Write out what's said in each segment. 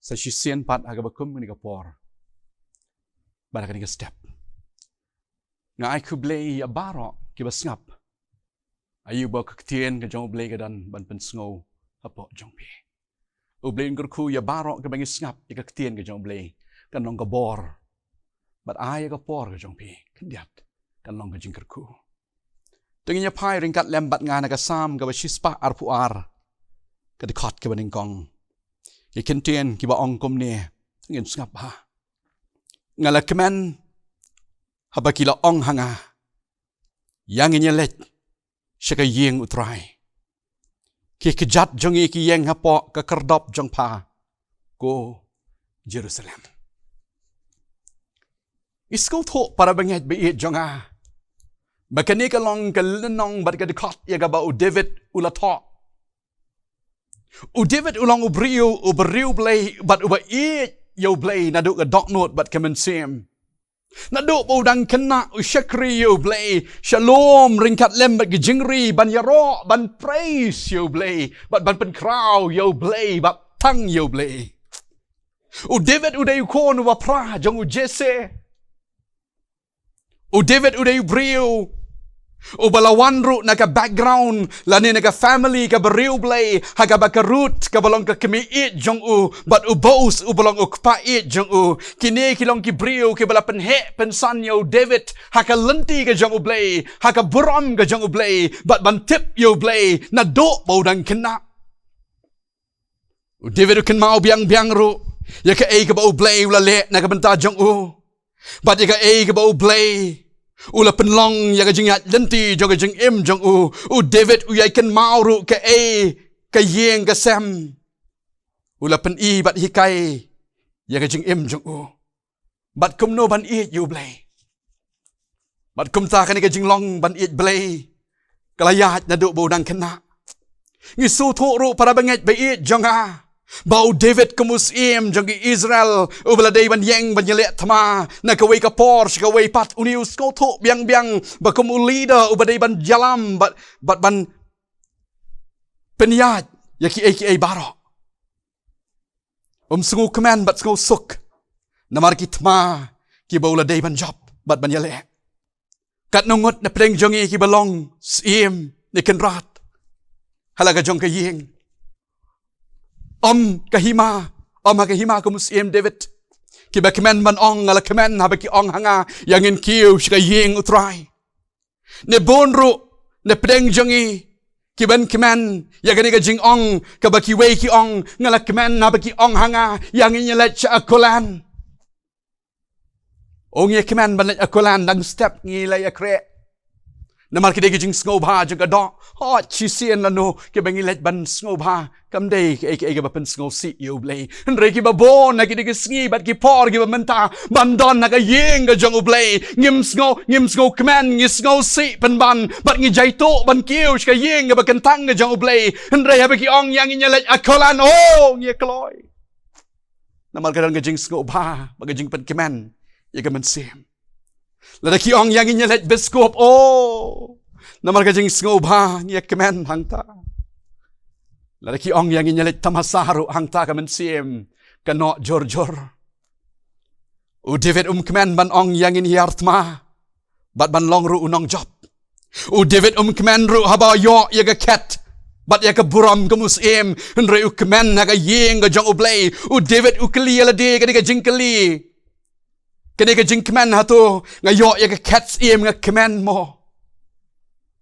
sa sisian pat aga bakum ni kapor baraka ni step nga ai ku blei ya baro ki basngap ayu ba Ka Ktien ka jong blei ka dan ban pen sngo apo jong pi u blei ngur ku ya baro ka bangi snap ya Ka Ktien ka jong blei kan long ka bor bat ai ka por ka jong pi kendiat kan long ka jingker ku tengnya pai ringkat lembat ngana ka Salm ka basispa arpuar ka dikot ka baning kong Ki Ktien ki ba ong kom ne ngin snap ha ngala kemen haba kila ong hanga yang inya let shaka yeng utrai ki kejat jongi ki yeng hapo ka kerdop jong pa ko Jerusalem isko tho para banget be jonga bakani ka long ka lenong bat ka dikot ya ga ba u David ulato u David ulang u beriu blei bat u ba U Blei na du ka dok not bat ka mynsiem na du bo dang kena u shakri U Blei shalom ringkat lem bat ki jingri ban yaro ban praise U Blei bat ban pen kraw U Blei bat tang U Blei u David u dei kon wa pra jong u Jesse u David u dei brio u balawan ru na ka background lani na ka family ka beriu blei haga bakarut ka balong ka kemi it jong u but u boss u balong u kpa it jong u kini kilong ki brio ki bala pen he pen san yo David haka lenti ka jong u blei haka buram ka jong u blei but ban tip yo blei na do bodang kena u David u ken mau biang ru ya ka e ka ba u blei la le na ka benta jong u but ya ka e ka ba u blei ula penlong ya ka jingat lenti jong ka jingim jong u David u yai ken mau ru ka e ka yeng ka Sam ula pen i bat hikai ya ka jingim jong u bat kumno ban i U Blei bat kum ta kan ka jinglong ban i blei kalayat na do bodang kena ngi su tho ru para banget be i jonga bau David kemusim jong Israel ubala dei ban yeng ban yele thama na ka wei ka por ka wei pat unius ko tho biang ba kum leader ubadei ban jalam bat ban penyat ya ki aka baro sengu kemen bat sengu suk namar ki thma ki bau la dei ban job bat ban yele kat nongot na preng jongi ki balong sim ni ken rat halaga jong ka yeng kahima ka musim David ki ba kemen ban ong ala kemen ha ba ki ong hanga yang in kiu shika yeng utrai ne bonru ne preng jongi ki ban kemen ya gani ka jing ong ka ba ki wei ki ong ngala kemen ha ba ki ong hanga yang in let cha akolan ong ye kemen ban let akolan dang step ngi la ya kre namar ki de jing sngewbha jing ka do hot chi sien la no ki bangi let ban sngewbha kam dei ke ba pen sngw si U Blei nre ki ba bon na ki de sngi bat ki por ki ba menta ban don na ka yeng ka jong U Blei ngim sngw kmen ngi sngw si pen ban bat ngi jai to ban kiu ka yeng ba kan tang ka jong U Blei nre ha ba ki ong yang in let akolan ngi kloi namar ka dang jing sngewbha ba ka jing pen kemen ya ka mynsiem la ki ong yang in let biskop namar ka jing sngewbha ngi kemen hangta la ki ong yang in let tamasaru hangta ka mynsiem ka no jor u David kemen ban ong yang in yartma bat ban long ru unong job u David kemen ru haba yo ya ka ket bat ya ka buram ka musim nre u kemen na ka yeng ka jong U Blei u David kli la de ka jing kli kene ka jing kemen ha tu nga yo ya ka ket em nga kemen mo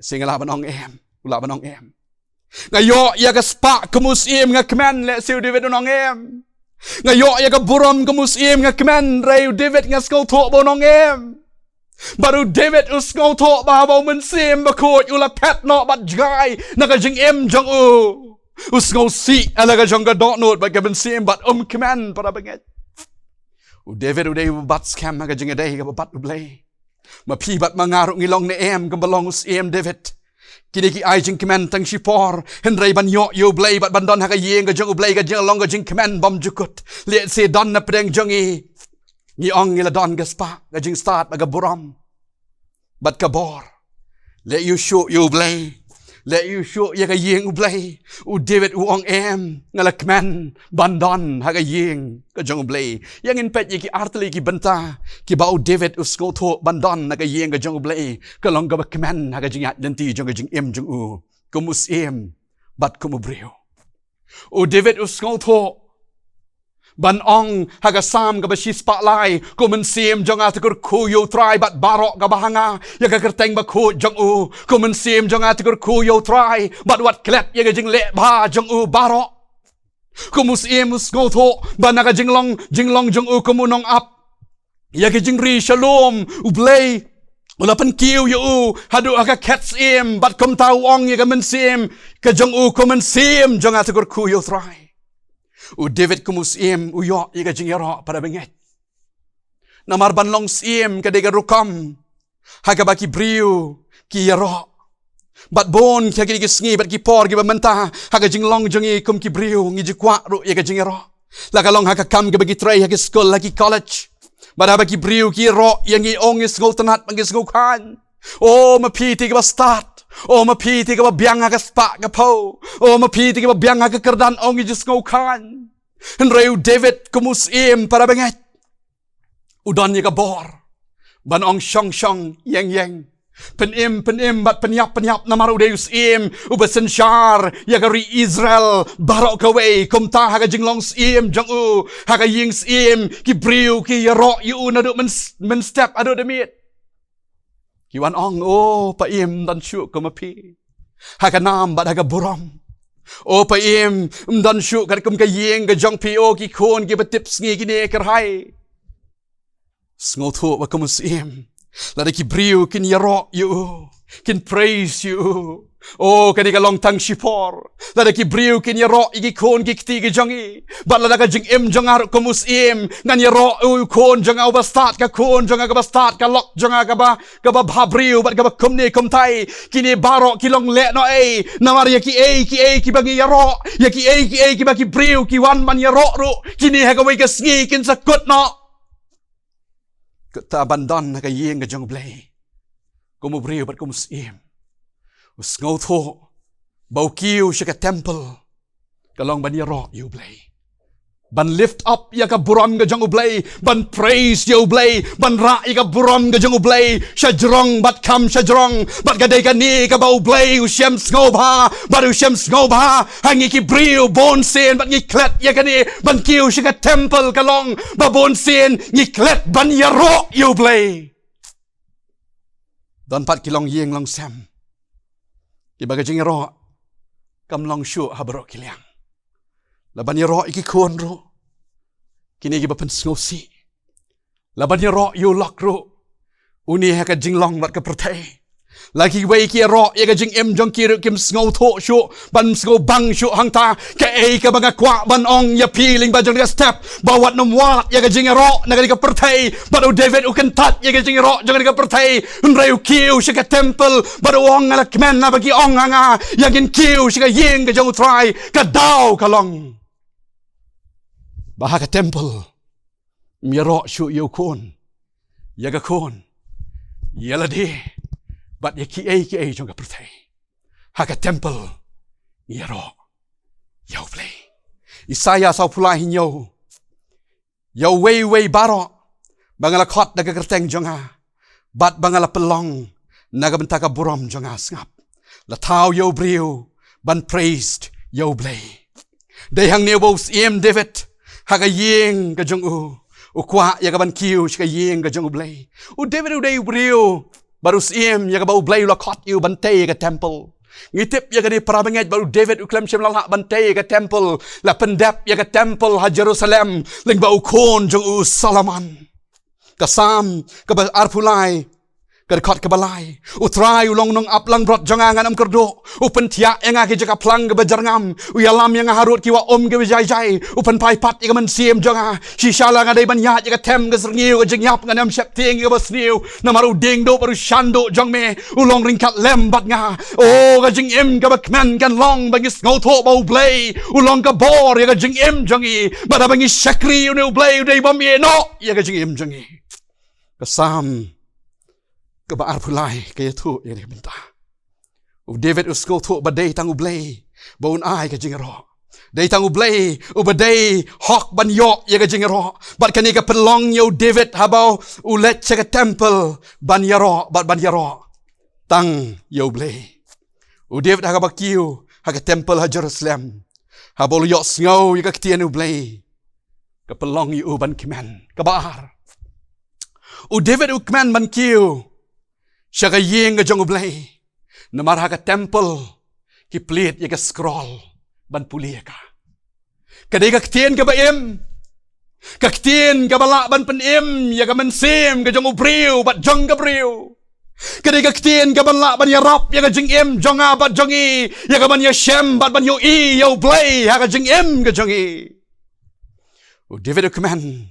singala ban ong em ula ban ong em ngayo ya ka spa kemusim nga kemen le siu David unong em ngayo ya ka buram kemusim nga kemen rei David nga skol tho bonong em baru David skol tho ba ba mynsiem ba ko ula pet no bat gai na ka jing em jong u skol si ala ka jong ka do not ba ka mynsiem bat kemen para banget u David u dei bat scam ka jing dei ka bat U Blei ma pi bat mangaru ngilong ne em ka balong em David kini ki ai jing kemen tang shipor henrei ban yo U Blei bat ban don ha ka yeng ka jong U Blei ka jing long ka jing kemen bom jukut le se don na preng jongi ni ong ila don ga spa ka jing start ga buram bat ka bor le you show U Blei Let you show ya ka yeng U Blei. U David U ong em. Ngalak man bandan ha ka yeng ka jong U Blei. Yang in pet ki artli ki banta. Ki ba U David U skoto bandan na ka yeng ka jong U Blei. Ka long ka ba kman ha ka jing at lenti jong ka jing em jong U. Kumus em bat kumubreo. U David U skoto ban ong haga Salm ka ba spotlight ko mynsiem jong atakur kuyo try bat barok ka bahanga ya ka kyrteng ba ku jong U ko mynsiem jong atakur kuyo try bat wat klet ya ka jing le ba jong U barok ko musiem usgoto ban ka jinglong jong U ko munong up ya ka jing ri shalom U Blei ulapan kiu yu hadu aka ketsiem bat kom tau ong ya ka mynsiem ka jong U ko mynsiem jong atakur kuyo try U David kumusiem uyo iga jingiara para benget. Namar banlong siem kadega rukam. Haga baki briu ki yaro. Bat bon ki hagi sngi bat ki por ki bamenta. Haga jinglong jongi kum ki briu ngi jikwa ru iga jingiara. Laka long haga kam ki bagi tray hagi school hagi college. Bat haba ki briu ki ro yang i ong is ngol tanat mangis ngokan. Oh mapiti ki ba start. Oh mapiti ka ba biang ka spa ka po. Oh mapiti ka ba biang ka kerdan ong i just ngokan. Henreu David kumusiem para benget. Udan ka bor. Ban ong shong yang. Penim bat penyap namaru deus im ubasen shar yagari Israel barok kaway kumta haga jinglong sim jong U haga ying sim ki briu ki yaro yu na do men step ado demit. Kiwan ong pa im dan syuk kumapi. Haga nam bat haga buram. Pa im dan syuk kat kum ka yeng ka jong PO ki kon ki batip sngi ki ne kerhai. Sngotu wa kumusim. Lada ki briu kin yaro yu. Kin praise you. Kani ka long tang shipor. Lada ki briu kin yaro iki kon ki kti ki jongi. Bat lada ka jing im jongar kumusim. Ngan yaro kon jonga ubastat ka kon jonga ka bastat ka lok jonga ka ba bhabriu bat ka ba kumne kumtai. Kini baro ki long le no namar ya ki bangi yaro. Ya ki ba ki briu ki wan man yaro ru. Kini ha ka wai ka sngi kin sakut no. Kata bandan na ka yeng ka jong Blei. Kumubriu bat kumusim. Usngauto bau kiu siya ka temple. Kalong ban yaro U Blei. Ban lift up ya ka buram ka jong U Blei. Ban praise ya U Blei. Ban ra ya ka buram ka jong U Blei. Siya jrong bat kam siya jrong. Bat ka day ka ni ka ba U Blei. Usyem sngewbha. Bat usyem sngewbha. Hangi ki briu bon sen bat ngiklet ya ka ni. Ban kiu siya ka temple kalong. Ba bon sen ngiklet ban yaro U Blei. Dan pat kilong yeng long sem. Ibaga jing yaro. Kam long shu habaro kiliang. Laban yaro iki kon ro. Kini iba pen sngosi. Laban yaro yu lok ro. Uni haka jing long bat ka pertai. Lagi wei ki yaro iga jing em jong ki kim sngo to shu. Ban sngo bang shu hang ta. Ka ka banga kwa ban ong ya piling ba jong ka step. Bawat nom wat iga jing yaro naga ka pertai. Badu David u kentat iga jing yaro jong ka pertai. Unreu kiu shika temple. Badu ong ala kmen na bagi ong hanga. Yagin kiu shika yeng ka jong try. Ka daw kalong. Bahaka temple. Miyaro shu yu kon. Yaga kon. Yaladi. Bat ya ki jong ka pertai. Haka temple. Miyaro. Yau Blei. Isaya sau pulai hinyo. Yau wei baro. Bangala kot naga kyrteng jong ha. Bat bangala pelong. Naga bentaka buram jong ha sngap. Latau yau briu. Ban praised Yau Blei. Dayang nebos David. Haga yeng ka jong U. Ukwa ya ka ban kiu shika yeng ka jong U Blei. U David u day briu. Baru siem ya ka ba U Blei la kot yu bantay ka temple. Ngitip ya ka di parabanget baru David u klem shem lalha bantay ka temple. La pendep ya ka temple ha Jerusalem. Ling ba u kon jong U Solomon. Ka Sam ka ba arpulai. Kerkot kebalai, utrai ulong nong aplang brot jangangan am kerdo, upen tiak yang aki jaka plang ke bajarngam, uyalam yang harut kiwa ke bijai, upen pai pat yang mynsiem janga, shishala ngadai banyat jaka tem ke serngiu ke jengyap ngadam syapting ke basniu, namaru dingdo baru shando jang me, ulong ringkat lembat nga, ke jingim ke bakmen kan long bangis ngoto bau Blei, ulong ke bor ya ke jingim jangi, bada bangis syakri unu Blei udai bamye no, ya ke jingim jangi, ke Sam. Kaba arpulai kaya tu yang dia minta. David uskol tu badai tang U Blei baun ai ka jingro dai tang U Blei badai hok ban yok ya ka jingro bat kani ka pelong yo David habau ulet cha ka temple ban yaro bat ban yaro tang yo Blei David ha ka bakiu ha ka temple ha Jerusalem habol yok sngo ya ka Ktien U Blei ka pelong yu ban kimen ka bar David ukman ban kiu sya ka yeng ka jong U Blei namar ha ka temple ki plit ya ka scroll ban pulia ka kadai ka Ktien ka ba im ka Ktien ka bala ban pen im ya ka mynsiem ka jong U Briu bat jong ka Briu kadai ka Ktien ka bala ban iarap ya ka jingim jonga bat jongi ya ka ban mynsiem bat ban U Blei ha ka jingim ka jongi David ukman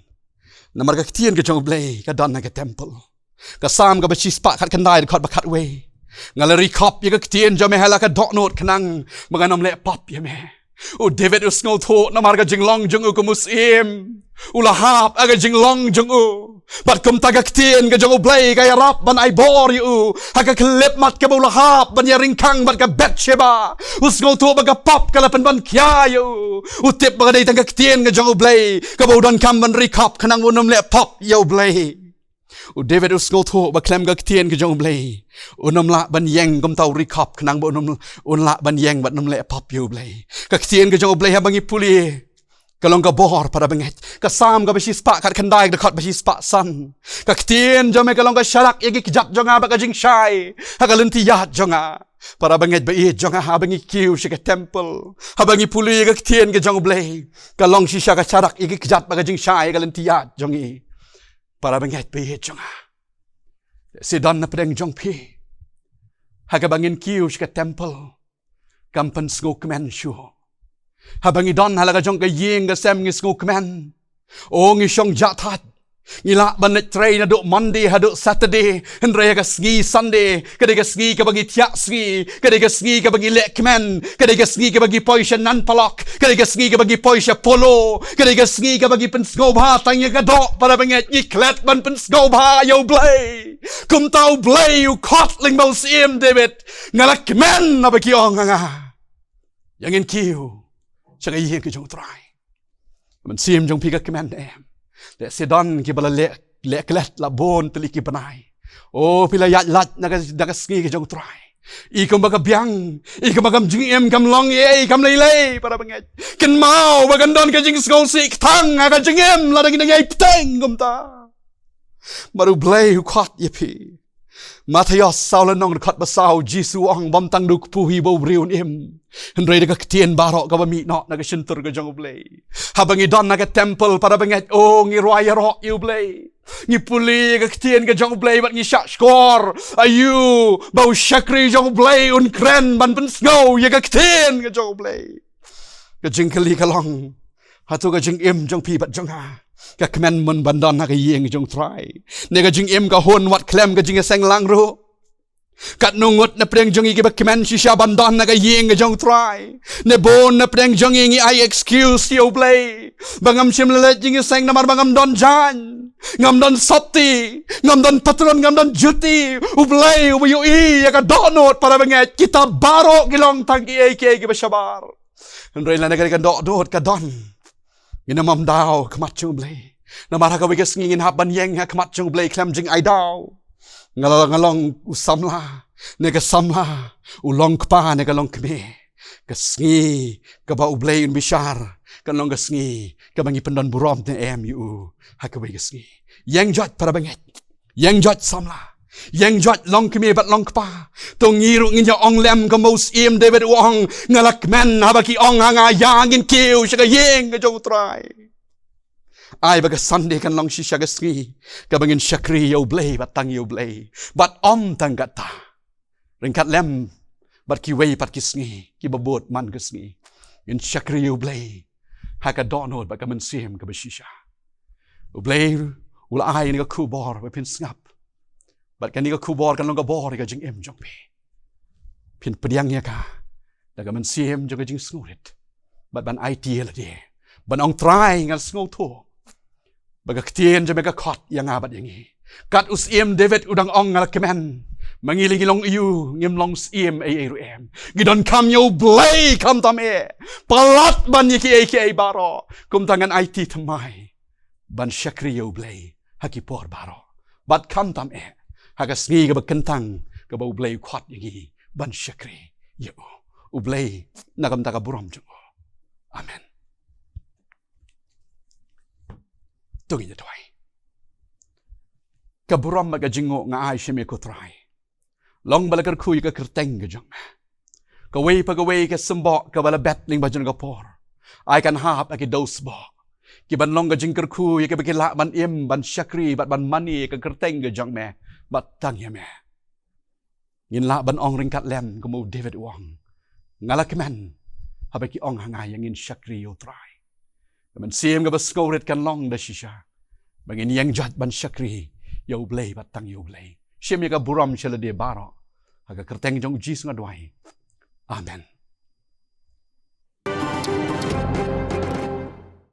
namar ka Ktien ka jong U Blei ka dan ka temple ka Salm ka ba chispa khat kandai khat ba khat wei ngalari kop ya ka Ktien jame hala ka doknot khnang manganom le pop ya me David usngol tho namar ka jinglong jong U ka mynsiem ulahap aga jinglong jong U bat kum ta ka Ktien ka jong U Blei ka iarap ban ai bor yu ha ka klip mat ka ulahap ban ya ringkang bat ka Betsheba usngol tho ba ka pop ka lapan ban kya yu utip ba ka dai tang ka Ktien ka jong U Blei ka bodon kam ban rikop khnang unom le pop ya U Blei David usngol tho ba klem ka Ktien ka jong U Blei unom la ban yeng kum tau rikop khnang ba unom la ban yeng bat nom le pop ya U Blei ka Ktien ka jong U Blei ha bangi puli kalong ka bor para benget ka Salm ka basi spa kat kandai ka khat basi spa san ka Ktien jome kalong ka sharak yegi kijat jonga ba ka jing shai ha ka lentiyat jonga para benget ba i jonga ha bangi kiu shi ka temple ha bangi puli ka Ktien ka jong U Blei kalong shisha ka sharak yegi kijat ba ka jing shai ka lentiyat jongi para benget ba i jonga sidan na pedeng jong pi ha ka bangin kiu shi ka temple kampan sngok men shu habangi don halaga jong ka yeng ka sem ngi sngok men ngi shong jathat ngila ban train na do Monday ha do Saturday hendra ka sngi Sunday kadai ka sngi ka bagi tiak sngi kadai ka sngi ka bagi lekmen kadai ka sngi ka bagi poisha nan palok kadai ka sngi ka bagi poisha polo kadai ka sngi ka bagi pen sngewbha tang ka do para benget iklet ban pen sngewbha yo Blei kum tau Blei u khot Lyngdoh sim David ngalak men na bagi ong nga yang in kiu cha yi ke jong trai mynsiem jong pi ka kemen em le sedan ki bala le klet la bon pili ki banai pila yat lat naga sngi ke jong trai I kum baga biang I kum bagam jingim kam long ye kam lei para benget ken mau bagan don ka jing skol sik tang aga jingim la dang ngai pteng kum ta baru Blei hu khat ye pi Matayos saulan nong dekat basau Jisu ang bam tang duk puhi bau briun im hendrai de ka Ktien barok ka bami nok na ka shintur ka jong U Blei habangi don na ka temple para benget ngi roya ro U Blei ngi puli ka Ktien ka jong U Blei bat ngi syak skor ayu bau syakri jong U Blei un kren ban pen snow ye ka Ktien ka jong U Blei ka jingkali ka long hatu ka jingim jong pi bat jong ha ka kemen mun bandon ha ka yeng jong trai ne ka jingim ka hon wat klem ka jingiaseng lang ro kat nungut na preng jongi ki ba kemen shisha bandon na ka yeng jong trai ne bon na preng jongi ngi I excuse U Blei bangam sim lelet jingiaseng na mar bangam don jan ngam don sopti ngam don patron ngam don juti U Blei u ya ka donot para benget kita baro gilong tang ki ba shabar hendrai la na ka dot ka don Inamam dao kamat jong Blei namara ka wigas ngin haban yeng ha kamat jong Blei klem jing ai dao ngalong usamla nega samla ulong kpa nega long kme kasngi ka ba U Blei un bishar kan long kasngi ka bangi pendon burom ne mu ha ka wigas ngi yeng jot para banget yeng jot samla yeng jot long kme bat long kpa tong ngiru nginya ong lem ka mynsiem David wong ngalak men habaki ong hanga yangin kiu shaka yeng ka jong trai ai baga Sunday kan long shisha ka sngi ka bangin syakri U Blei bat tang U Blei bat om tang gata ringkat lem bat ki wei pat ki sngi ki babot man ka sngi in syakri U Blei ha ka donot bat ka mynsiem ka shisha U Blei ula ai ni ka kubor ba pin ngap bat kan ni ka kubor kan long ka bor ka jing jong pi pin pediang ya ka daga mynsiem jong ka jing snurit bat ban IT la de ban ong try ngal sngo tho baga Ktien jame ka khot yang abat yangi kat usiem David udang ong ngal kemen Mangilong iu ngim long siem ay ruem. Gidon kam U Blei kam tam palat ban yiki baro. Kum tangan IT tamay. Ban syakri U Blei hakipor baro. Bat kam tam haga sngi ka bakentang ka U Blei kwat yiki ban syakri U Blei nakam taka buram jungo. Amen. Tungin tuai. Ka buram maga jingo nga ay shime ko try. Long balakar kuy ka kyrteng ka jong. Kaway pagaway ka sembok ka bala betling bajan ka por. Ay kan hap aki dos bo. Kiban long ka jingkar kuy ka bakila ban im ban syakri bat ban mani ka kyrteng ka jong me. Bat tang ya me. Ngin la ban ong ringkat lem kumu David Wong. Ngalak men. Habaki ong hangay ngin syakri yo try. Mynsiem ka baskorit kan long da shisha. Bangin yang jat ban syakri U Blei bat tang U Blei. Siyem ka buram sila di baro. Haga kyrteng jong U Jisu nga duay. Amen.